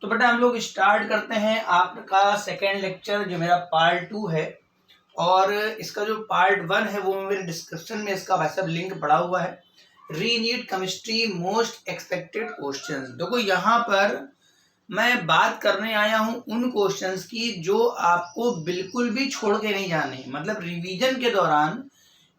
तो बेटा हम लोग स्टार्ट करते हैं आपका सेकेंड लेक्चर जो मेरा पार्ट 2 है। और इसका जो पार्ट 1 है वो मेरे डिस्क्रिप्शन में इसका वैसा लिंक पड़ा हुआ है। रीनीट केमिस्ट्री मोस्ट एक्सपेक्टेड क्वेश्चंस। देखो यहाँ पर मैं बात करने आया हूँ उन क्वेश्चंस की जो आपको बिल्कुल भी छोड़ के नहीं जाने, मतलब रिवीजन के दौरान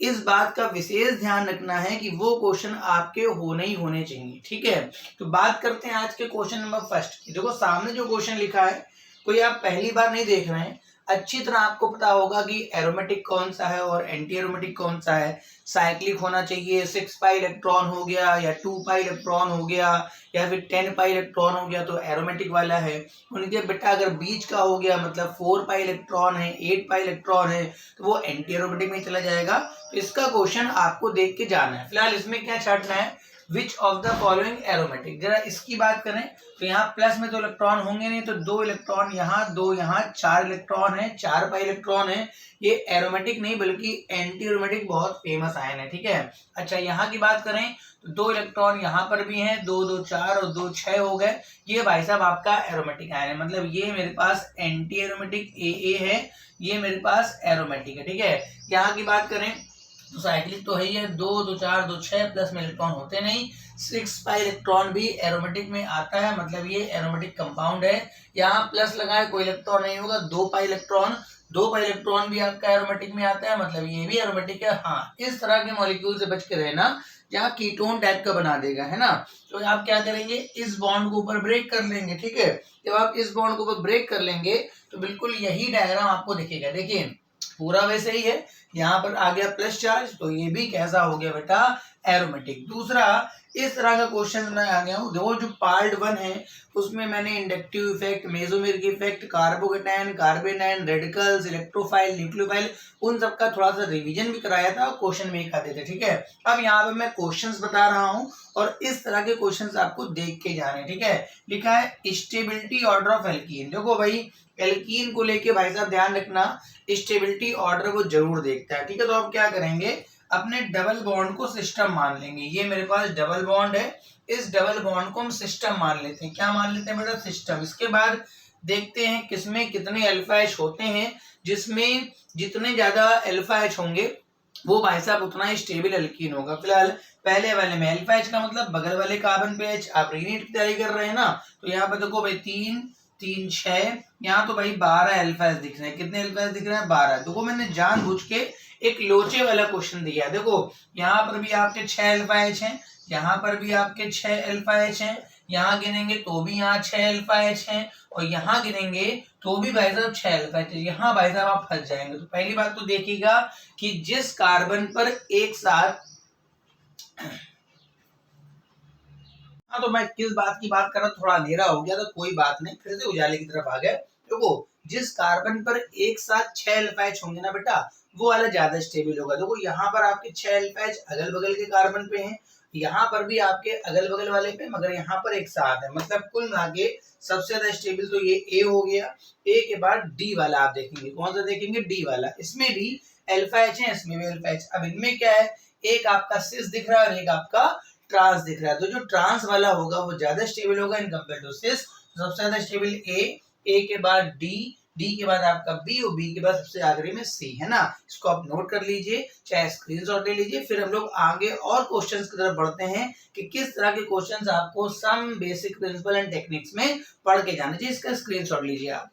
इस बात का विशेष ध्यान रखना है कि वो क्वेश्चन आपके होने ही होने चाहिए। ठीक है, तो बात करते हैं आज के क्वेश्चन नंबर फर्स्ट की। देखो सामने जो क्वेश्चन लिखा है कोई आप पहली बार नहीं देख रहे हैं, अच्छी तरह आपको पता होगा कि एरोमेटिक कौन सा है और एंटी एरोमेटिक कौन सा है। साइक्लिक होना चाहिए, 6 पाई इलेक्ट्रॉन हो गया या 2 पाई इलेक्ट्रॉन हो गया या फिर 10 पाई इलेक्ट्रॉन हो गया तो एरोमेटिक वाला है। उनके बेटा अगर बीच का हो गया मतलब 4 पाई इलेक्ट्रॉन है, 8 पाई इलेक्ट्रॉन है तो वो एंटी एरोमेटिक में चला जाएगा। तो इसका क्वेश्चन आपको देख के जाना है। फिलहाल इसमें क्या छाटना है, which of the following aromatic. जरा इसकी बात करें तो यहाँ प्लस में तो इलेक्ट्रॉन होंगे नहीं, तो 2 इलेक्ट्रॉन यहाँ, 2 यहाँ, 4 इलेक्ट्रॉन है, 4 पाई इलेक्ट्रॉन है। ये एरोमेटिक नहीं बल्कि एंटी एरोमेटिक बहुत फेमस आयन है। ठीक है, अच्छा यहाँ की बात करें तो 2 इलेक्ट्रॉन यहाँ पर भी हैं, 2 2 4 और 2 6 हो गए। ये भाई साहब आपका एरोमेटिक आयन है, मतलब ये मेरे पास एंटी एरोमेटिक ए है, ये मेरे पास एरोमेटिक है। ठीक है, यहाँ की बात करें तो साइक्लिक तो है ही है, 2 2 4 2 6 प्लस में इलेक्ट्रॉन होते नहीं। 6 पाई इलेक्ट्रॉन भी एरोमेटिक में आता है, मतलब ये एरोमेटिक कंपाउंड है। यहाँ प्लस लगाए कोई इलेक्ट्रॉन नहीं होगा। 2 पाई इलेक्ट्रॉन भी आपका एरोमेटिक में आता है, मतलब ये भी एरोमेटिक है। हाँ, इस तरह के मॉलिक्यूल से बच के रहना जहाँ कीटोन टाइप का बना देगा, है ना। तो आप क्या करेंगे, इस बॉन्ड को ऊपर ब्रेक कर लेंगे। ठीक है, जब आप इस बॉन्ड को ऊपर ब्रेक कर लेंगे तो बिल्कुल यही डायग्राम आपको दिखेगा। देखिए पूरा वैसे ही है, यहाँ पर आ गया प्लस चार्ज तो ये भी कैसा हो गया बेटा, एरोमेटिक। दूसरा इस तरह का क्वेश्चन मैं आ गया हूँ। देखो जो पार्ट 1 है उसमें मैंने inductive effect, mesomeric effect, carbocation, carbanion, radicals, electrophile, nucleophile, उन सब का थोड़ा सा रिवीजन भी कराया था, क्वेश्चन में आते थे। ठीक है, अब यहाँ पे मैं क्वेश्चंस बता रहा हूँ और इस तरह के क्वेश्चंस आपको देख के जाने। ठीक है, लिखा है स्टेबिलिटी ऑर्डर ऑफ एल्कीन। देखो भाई एल्कीन को लेके भाई साहब ध्यान रखना, स्टेबिलिटी ऑर्डर वो जरूर देखता है। ठीक है, तो आप क्या करेंगे, अपने डबल बॉन्ड को सिस्टम मान लेंगे। ये मेरे पास डबल बॉन्ड है, इस डबल बॉन्ड को हम सिस्टम मान लेते हैं। क्या मान लेते हैं बेटा, सिस्टम। इसके बाद देखते हैं किसमें कितने अल्फा एच होते हैं, जिसमें जितने ज्यादा अल्फा एच होंगे वो भाई साहब उतना ही स्टेबल एल्कीन होगा। फिलहाल पहले वाले में अल्फा एच का मतलब बगल वाले कार्बन पे एच। आप रीनीट की तैयारी कर रहे हैं ना, तो यहाँ पे देखो भाई 3 3 6, यहाँ तो भाई 12 अल्फा एच दिख रहे हैं। कितने अल्फा एच दिख रहे हैं, 12। देखो मैंने जानबूझ के एक लोचे वाला क्वेश्चन दिया। देखो यहाँ पर भी आपके 6 अल्फा एच हैं, यहाँ पर भी आपके 6 अल्फा एच हैं, यहाँ गिनेंगे तो भी यहाँ 6 अल्फा एच हैं और यहाँ गिनेंगे तो भी भाई साहब 6 अल्फा एच। यहाँ भाई साहब आप फंस जाएंगे। तो पहली बात तो देखिएगा कि जिस कार्बन पर एक साथ तो मैं किस बात की बात कर रहा, थोड़ा अंधेरा हो गया तो कोई बात नहीं, फिर से उजाले की तरफ आ गए। देखो जिस कार्बन पर एक साथ 6 अल्फा एच होंगे ना बेटा, वो वाला ज्यादा स्टेबल होगा। देखो यहाँ पर आपके 6 अल्फा एच अगल बगल के कार्बन पे हैं, यहाँ पर भी आपके अगल बगल वाले पे, मगर यहाँ पर एक साथ है। मतलब कुल मिला के सबसे ज्यादा स्टेबल तो ये ए हो गया। ए के बाद डी वाला आप देखेंगे, कौन सा देखेंगे, डी वाला। इसमें भी अल्फा एच है, इसमें भी अल्फा एच। अब इनमें क्या है, एक आपका सिस दिख रहा है और एक आपका ट्रांस दिख रहा है। तो जो ट्रांस वाला होगा वो ज्यादा स्टेबल होगा इन कंपेयर टू सिस। सबसे ज्यादा स्टेबल ए के बाद डी के बाद आपका बी और बी के बाद सबसे आखिरी में सी, है ना। इसको आप नोट कर लीजिए, चाहे स्क्रीनशॉट ले लीजिए। फिर हम लोग आगे और क्वेश्चंस की तरफ बढ़ते हैं कि किस तरह के क्वेश्चंस आपको some basic principle and techniques में पढ़ के जाना चाहिए। इसका स्क्रीनशॉट लीजिए आप।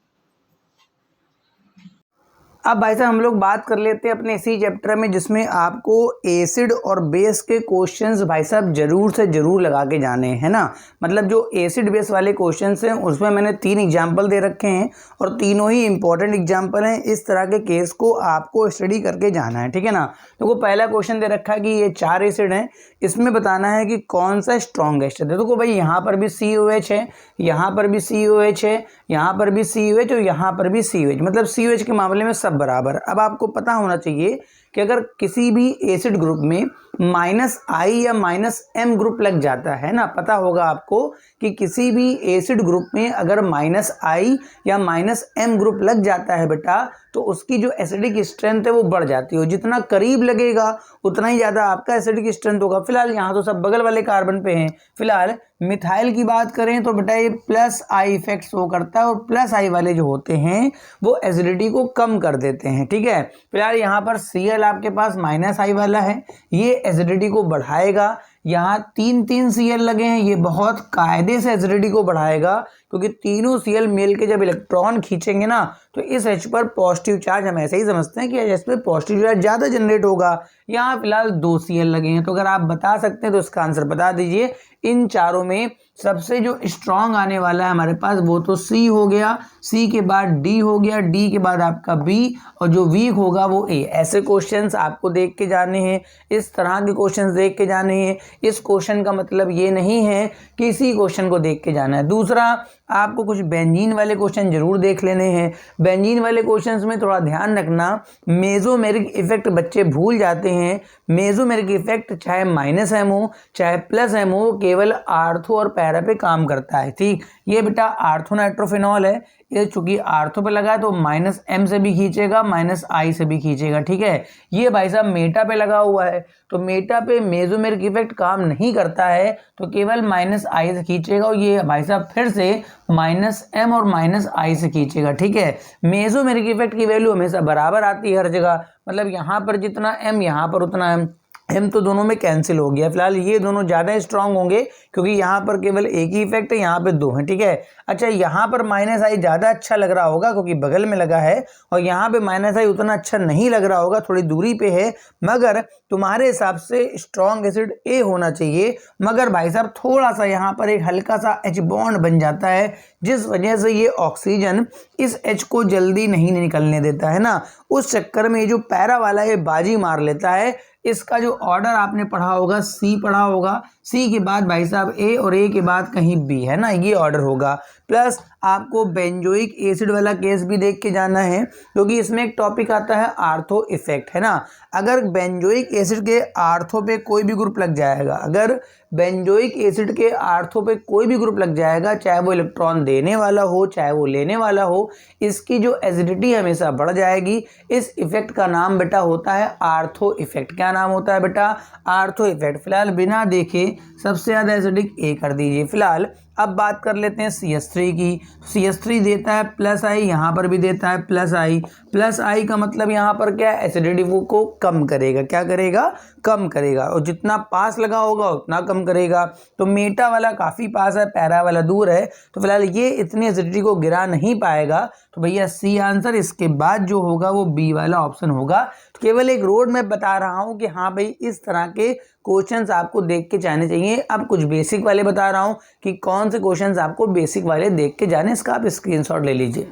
अब भाई साहब हम लोग बात कर लेते हैं अपने इसी चैप्टर में जिसमें आपको एसिड और बेस के क्वेश्चंस भाई साहब जरूर से जरूर लगा के जाने हैं ना। मतलब जो एसिड बेस वाले क्वेश्चंस हैं उसमें मैंने 3 एग्जाम्पल दे रखे हैं और तीनों ही इंपॉर्टेंट एग्जाम्पल हैं। इस तरह के केस को आपको स्टडी करके जाना है, ठीक है ना। तो पहला क्वेश्चन दे रखा है कि ये 4 एसिड हैं, इसमें बताना है कि कौन सा स्ट्रॉन्गेस्ट है। देखो भाई यहाँ पर भी COH है, यहाँ पर भी COH है, यहाँ पर भी COH और यहाँ पर भी COH, मतलब COH के मामले में सब बराबर। अब आपको पता होना चाहिए कि अगर किसी भी एसिड ग्रुप में -I या -M ग्रुप लग जाता है ना, पता होगा आपको कि किसी भी एसिड ग्रुप में अगर -I या -M ग्रुप लग जाता है बेटा, तो उसकी जो एसिडिक स्ट्रेंथ है वो बढ़ जाती है। जितना करीब लगेगा उतना ही ज़्यादा आपका एसिडिक स्ट्रेंथ होगा। फिलहाल यहाँ तो सब बगल वाले कार्बन पे हैं। फिलहाल मिथाइल की बात करें तो बेटा ये +I इफेक्ट शो करता है, और +I वाले जो होते हैं वो एसिडिटी को कम कर देते हैं। ठीक है, फिलहाल यहाँ पर Cl आपके पास -I वाला है, ये एसिडिटी को बढ़ाएगा। यहाँ 3 Cl लगे हैं, ये बहुत कायदे से एसिडिटी को बढ़ाएगा, क्योंकि तीनों Cl मिल के जब इलेक्ट्रॉन खींचेंगे ना, तो इस H पर पॉजिटिव चार्ज, हम ऐसे ही समझते हैं कि H पर पॉजिटिव चार्ज ज़्यादा जनरेट होगा। यहाँ फिलहाल 2 Cl लगे हैं, तो अगर आप बता सकते हैं तो इसका आंसर बता दीजिए। इन चारों में सबसे जो स्ट्रॉन्ग आने वाला है हमारे पास वो तो C हो गया, C के बाद D हो गया, D के बाद आपका B, और जो वीक होगा वो A। ऐसे क्वेश्चंस आपको देख के जाने हैं, इस तरह के क्वेश्चंस देख के जाने हैं। इस क्वेश्चन का मतलब ये नहीं है कि इसी क्वेश्चन को देख के जाना है। दूसरा, आपको कुछ बेंजीन वाले क्वेश्चन जरूर देख लेने हैं। बेंजीन वाले क्वेश्चंस में थोड़ा ध्यान रखना, मेसोमेरिक इफेक्ट बच्चे भूल जाते हैं। मेसोमेरिक इफेक्ट चाहे -M हो चाहे +M हो, केवल आर्थो और पैरा पे काम करता है। ठीक, ये बेटा आर्थो नाइट्रोफिनॉल है, ये चूंकि आर्थो पे लगा है तो -M से भी खींचेगा, -I से भी खींचेगा। ठीक है, ये भाई साहब मेटा पे लगा हुआ है, तो मेटा पे मेसोमेरिक इफेक्ट काम नहीं करता है, तो केवल -I से खींचेगा, और ये भाई साहब फिर से -M और -I से खींचेगा। ठीक है, मेसोमेरिक इफेक्ट की वैल्यू हमेशा बराबर आती है हर जगह, मतलब यहाँ पर जितना M यहाँ पर उतना M तो दोनों में कैंसिल हो गया। फिलहाल ये दोनों ज़्यादा स्ट्रांग होंगे, क्योंकि यहाँ पर केवल एक ही इफेक्ट है, यहाँ पे 2 हैं। ठीक है, अच्छा यहाँ पर -I ज़्यादा अच्छा लग रहा होगा क्योंकि बगल में लगा है, और यहाँ पे -I उतना अच्छा नहीं लग रहा होगा, थोड़ी दूरी पे है। मगर तुम्हारे हिसाब से स्ट्रॉन्ग एसिड A होना चाहिए, मगर भाई साहब थोड़ा सा यहाँ पर एक हल्का सा H बॉन्ड बन जाता है, जिस वजह से ये ऑक्सीजन इस H को जल्दी नहीं निकलने देता है ना। उस चक्कर में ये जो पैरा वाला है बाजी मार लेता है। इसका जो ऑर्डर आपने पढ़ा होगा, C पढ़ा होगा, C के बाद भाई साहब A, और A के बाद कहीं B, है ना, ये ऑर्डर होगा। प्लस आपको बेंजोइक एसिड वाला केस भी देख के जाना है, क्योंकि इसमें एक टॉपिक आता है आर्थो इफेक्ट, है ना। अगर बेंजोइक एसिड के आर्थो पे कोई भी ग्रुप लग जाएगा, अगर बेंजोइक एसिड के आर्थो पे कोई भी ग्रुप लग जाएगा, चाहे वो इलेक्ट्रॉन देने वाला हो चाहे वो लेने वाला हो, इसकी जो एसिडिटी हमेशा बढ़ जाएगी। इस इफेक्ट का नाम बेटा होता है आर्थो इफेक्ट। क्या नाम होता है बेटा? Ortho effect. फिलहाल बिना देखे सबसे ज़्यादा एसिडिक A कर दीजिए। फिलहाल अब बात कर लेते हैं CH3 की। CH3 देता है +I, यहाँ पर भी देता है +I। +I का मतलब यहाँ पर क्या है? एसिडिटी को कम करेगा। क्या करेगा? कम करेगा। और जितना पास लगा होगा उतना कम करेगा। तो मेटा वाला काफ़ी पास है, पैरा वाला दूर है, तो फिलहाल ये इतनी एसिडिटी को गिरा नहीं पाएगा। तो भैया C आंसर। इसके बाद जो होगा वो B वाला ऑप्शन होगा। तो केवल एक रोड मैप बता रहा हूँ कि हाँ भाई इस तरह के क्वेश्चंस आपको देख के जाने चाहिए। अब कुछ बेसिक वाले बता रहा हूँ कि कौन से क्वेश्चंस आपको बेसिक वाले देख के जाने, इसका आप स्क्रीनशॉट ले लीजिए।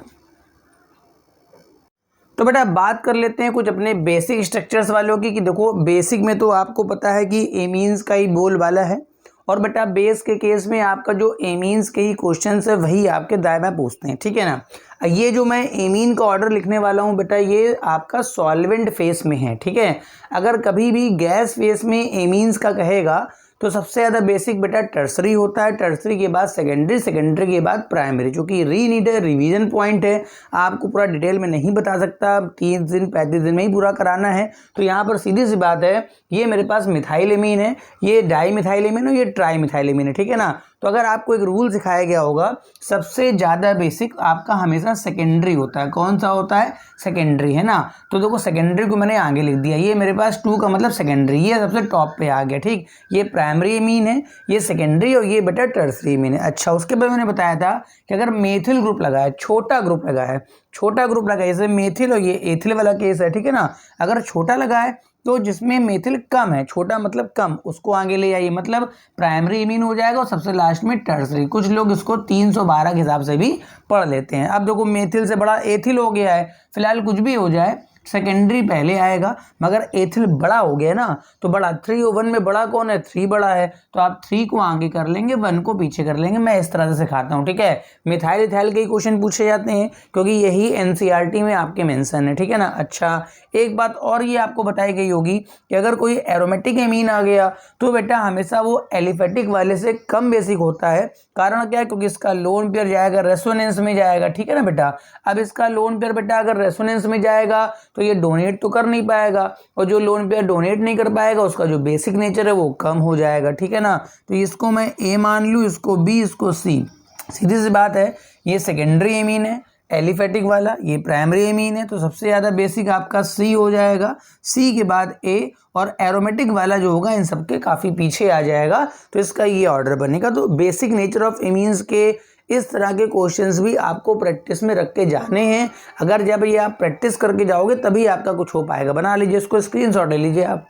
तो बेटा बात कर लेते हैं कुछ अपने बेसिक स्ट्रक्चर्स वालों की। कि देखो बेसिक में तो आपको पता है कि एमीन्स का ही बोल वाला है, और बेटा बेस के केस में आपका जो एमीन्स के ही क्वेश्चंस है वही आपके दायरा में पूछते हैं, ठीक है ना। ये जो मैं एमीन का ऑर्डर लिखने वाला हूँ बेटा, ये आपका सॉल्वेंट फेस में है, ठीक है। अगर कभी भी गैस फेस में एमीन्स का कहेगा तो सबसे ज़्यादा बेसिक बेटा टर्सरी होता है, टर्सरी के बाद सेकेंडरी, सेकेंडरी के बाद प्राइमरी। जो कि रीनीड है, रिवीजन पॉइंट है, आपको पूरा डिटेल में नहीं बता सकता, 30 दिन 35 दिन में ही पूरा कराना है। तो यहाँ पर सीधी सी बात है, ये मेरे पास मिथाइलेमीन है, ये डाईमिथाइलेमीन है, ये ट्राईमिथाइलेमीन है, ठीक है ना। तो अगर आपको एक रूल सिखाया गया होगा, सबसे ज़्यादा बेसिक आपका हमेशा सेकेंडरी होता है। कौन सा होता है? सेकेंडरी, है ना। तो देखो सेकेंडरी को मैंने आगे लिख दिया, ये मेरे पास 2 का मतलब सेकेंडरी, ये सबसे टॉप पे आ गया, ठीक। ये प्राइमरी एमीन है, ये सेकेंडरी, और ये बेटा टर्सरी एमीन है। अच्छा, उसके बाद मैंने बताया था कि अगर मेथिल ग्रुप लगा है, छोटा ग्रुप लगा है, छोटा ग्रुप लगा है, जैसे मेथिल और ये एथिल वाला केस है, ठीक है ना। अगर छोटा लगा है तो जिसमें मेथिल कम है, छोटा मतलब कम, उसको आगे ले आइए, मतलब प्राइमरी एमीन हो जाएगा, और सबसे लास्ट में टर्सरी। कुछ लोग इसको 312 के हिसाब से भी पढ़ लेते हैं। अब देखो मेथिल से बड़ा एथिल हो गया है, फिलहाल कुछ भी हो जाए, सेकेंडरी पहले आएगा, मगर एथिल बड़ा हो गया ना, तो बड़ा 3O1 में बड़ा कौन है, 3 बड़ा है, तो आप 3 को आगे कर लेंगे, 1 को पीछे कर लेंगे। मैं इस तरह से सिखाता हूँ, ठीक है। मिथाइल इथाइल के क्वेश्चन पूछे जाते हैं क्योंकि यही एनसीईआरटी में आपके मेंशन है, ठीक है ना। अच्छा, एक बात और ये आपको बताई गई होगी कि अगर कोई एरोमेटिक एमीन आ गया तो बेटा हमेशा वो एलिफेटिक वाले से कम बेसिक होता है। कारण क्या है, क्योंकि इसका लोन पेयर जाएगा रेसोनेंस में जाएगा, ठीक है ना बेटा। अब इसका लोन पेयर बेटा अगर रेसोनेंस में जाएगा तो ये डोनेट तो कर नहीं पाएगा, और जो लोन पेयर डोनेट नहीं कर पाएगा उसका जो बेसिक नेचर है वो कम हो जाएगा, ठीक है ना। तो इसको मैं ए मान लूँ, इसको बी, इसको सी, सीधी सी बात है। ये सेकेंडरी एमीन है एलिफेटिक वाला, ये प्राइमरी एमीन है, तो सबसे ज़्यादा बेसिक आपका सी हो जाएगा, सी के बाद ए, और एरोमेटिक वाला जो होगा इन सबके काफ़ी पीछे आ जाएगा, तो इसका ये ऑर्डर बनेगा। तो बेसिक नेचर ऑफ एमीन्स के इस तरह के क्वेश्चंस भी आपको प्रैक्टिस में रख के जाने हैं। अगर जब ये आप प्रैक्टिस करके जाओगे तभी आपका कुछ हो पाएगा। बना लीजिए, इसको स्क्रीनशॉट ले लीजिए आप।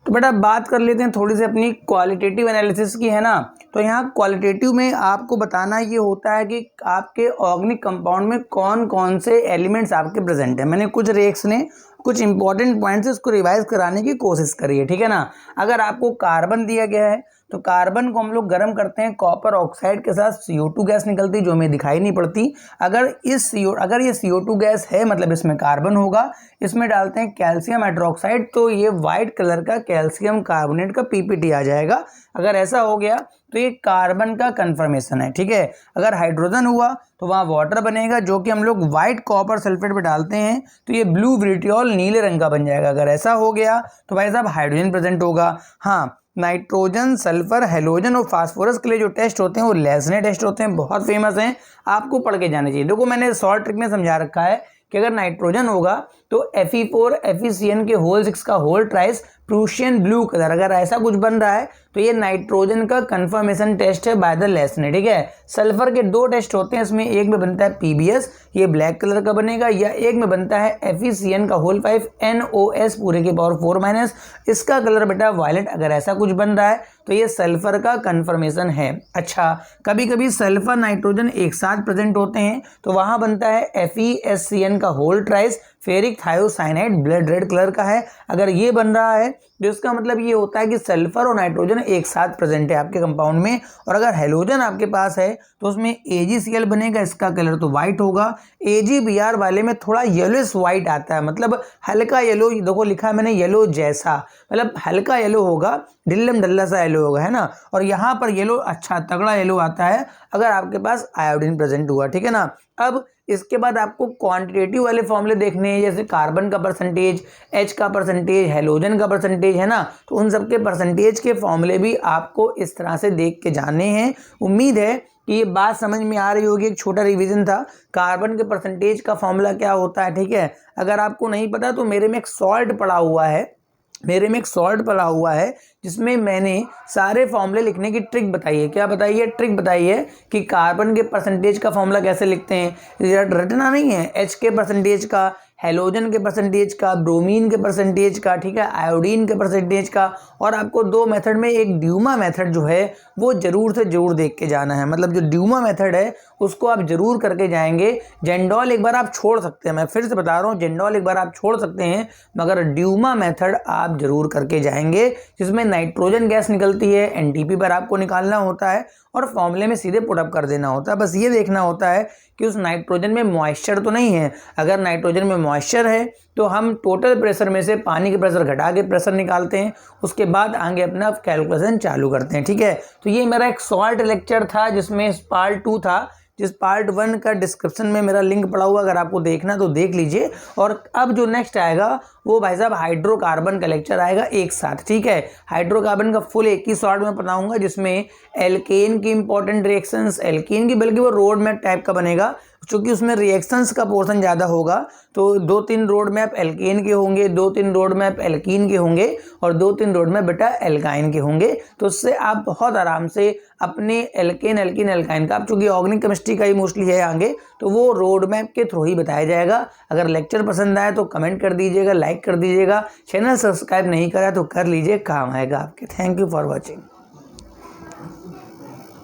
तो बेटा बात कर लेते हैं थोड़ी सी अपनी क्वालिटेटिव एनालिसिस की, है ना। तो यहाँ क्वालिटेटिव में आपको बताना ये होता है कि आपके ऑर्गेनिक कंपाउंड में कौन कौन से एलिमेंट्स आपके प्रेजेंट हैं। मैंने कुछ रेक्स ने कुछ इंपॉर्टेंट पॉइंट्स इसको रिवाइज कराने की कोशिश करी है, ठीक है ना। अगर आपको कार्बन दिया गया है तो कार्बन को हम लोग गर्म करते हैं, कॉपर ऑक्साइड के साथ CO2 गैस निकलती है जो हमें दिखाई नहीं पड़ती। अगर ये CO2 गैस है मतलब इसमें कार्बन होगा, इसमें डालते हैं कैल्शियम हाइड्रोक्साइड तो ये वाइट कलर का कैल्शियम कार्बोनेट का PPT आ जाएगा। अगर ऐसा हो गया तो ये कार्बन का कन्फर्मेशन है, ठीक है। अगर हाइड्रोजन हुआ तो वहाँ वाटर बनेगा जो कि हम लोग वाइट कॉपर सल्फेट पे डालते हैं तो ये ब्लू विट्रियोल नीले रंग का बन जाएगा। अगर ऐसा हो गया तो भाई साहब हाइड्रोजन प्रेजेंट होगा। हाँ, नाइट्रोजन, सल्फर, हेलोजन और फास्फोरस के लिए जो टेस्ट होते हैं वो लेसने टेस्ट होते हैं, बहुत फेमस हैं, आपको पढ़ के जाने चाहिए। देखो मैंने शॉर्ट ट्रिक में समझा रखा है कि अगर नाइट्रोजन होगा तो Fe4 FeCN के होल 6 का होल ट्राइस प्रूशियन ब्लू कलर, अगर ऐसा कुछ बन रहा है तो ये नाइट्रोजन का कंफर्मेशन टेस्ट है बाय द लेसने, ठीक है। सल्फर के 2 टेस्ट होते हैं, इसमें एक में बनता है PbS, ये ब्लैक कलर का बनेगा, या एक में बनता है FeCN का होल 5 NOS पूरे के पावर 4-, इसका कलर बेटा वायलेट। अगर ऐसा कुछ बन रहा है तो ये सल्फर का कंफर्मेशन है। अच्छा, कभी कभी सल्फर नाइट्रोजन एक साथ प्रेजेंट होते हैं तो वहां बनता है FeSCN का whole thrice, ferric thiocyanate blood red colour का है। अगर ये बन रहा है तो इसका मतलब ये होता है कि सल्फर और नाइट्रोजन एक साथ प्रेजेंट है आपके कंपाउंड में। और अगर हेलोजन आपके पास है तो उसमें AgCl बनेगा, इसका कलर तो वाइट होगा। AgBr वाले में थोड़ा येलोइश वाइट आता है, मतलब हल्का येलो, देखो लिखा है मैंने येलो जैसा, मतलब हल्का येलो होगा, ढिल्लम ढल्ला सा येलो होगा, है ना। और यहाँ पर येलो अच्छा तगड़ा येलो आता है अगर आपके पास आयोडीन प्रेजेंट हुआ, ठीक है ना। अब इसके बाद आपको क्वांटिटेटिव वाले फॉर्मूले देखने हैं, जैसे कार्बन का परसेंटेज, H का परसेंटेज, हेलोजन का परसेंटेज, है ना। तो उन सबके परसेंटेज के फॉर्मूले भी आपको इस तरह से देख के जाने हैं। उम्मीद है कि ये बात समझ में आ रही होगी। एक छोटा रिवीजन था, कार्बन के परसेंटेज का फॉर्मूला क्या होता है, ठीक है। अगर आपको नहीं पता तो मेरे में एक सॉल्ट पड़ा हुआ है जिसमें मैंने सारे फॉर्मूले लिखने की ट्रिक बताई है। क्या बताई है? ट्रिक बताई है कि कार्बन के परसेंटेज का फॉर्मूला कैसे लिखते हैं, रटना नहीं है। H के परसेंटेज का, हेलोजन के परसेंटेज का, ब्रोमीन के परसेंटेज का, ठीक है, आयोडीन के परसेंटेज का। और आपको 2 मेथड में एक ड्यूमा मेथड जो है वो जरूर से जरूर देख के जाना है, मतलब जो ड्यूमा मेथड है उसको आप जरूर करके जाएंगे। जेंडॉल एक बार आप छोड़ सकते हैं, मैं फिर से बता रहा हूँ, जेंडॉल एक बार आप छोड़ सकते हैं, मगर ड्यूमा मेथड आप जरूर करके जाएंगे, जिसमें नाइट्रोजन गैस निकलती है, NTP पर आपको निकालना होता है और फॉर्मूले में सीधे पुटअप कर देना होता है। बस ये देखना होता है कि उस नाइट्रोजन में मॉइस्चर तो नहीं है। अगर नाइट्रोजन में मॉइस्चर है तो हम टोटल प्रेशर में से पानी के प्रेशर घटा के प्रेशर निकालते हैं, उसके बाद आगे अपना कैलकुलेशन चालू करते हैं, ठीक है। तो ये मेरा एक सॉल्ट लेक्चर था जिसमें पार्ट 2 था, जिस पार्ट 1 का डिस्क्रिप्शन में मेरा लिंक पड़ा हुआ, अगर आपको देखना तो देख लीजिए। और अब जो नेक्स्ट आएगा वो भाई साहब हाइड्रोकार्बन का लेक्चर आएगा एक साथ, ठीक है। हाइड्रोकार्बन का फुल एक ही शॉर्ट में बताऊंगा, जिसमें एल्केन की इंपॉर्टेंट रिएक्शंस, एल्केन की बल्कि वो रोड मैप टाइप का बनेगा क्योंकि उसमें रिएक्शंस का पोर्शन ज़्यादा होगा। तो 2-3 रोड मैप एल्केन के होंगे, 2-3 रोड मैप एल्कीन के होंगे और 2-3 रोड मैप बेटा एल्काइन के होंगे। तो उससे आप बहुत आराम से अपने एल्केन, एल्कीन, एल्काइन का, आप चूंकि ऑर्गेनिक केमिस्ट्री का ही मोस्टली है आगे, तो वो रोड मैप के थ्रू ही बताया जाएगा। अगर लेक्चर पसंद आए तो कमेंट कर दीजिएगा, लाइक कर दीजिएगा, चैनल सब्सक्राइब नहीं करा तो कर लीजिए, काम आएगा आपके। Thank you for watching.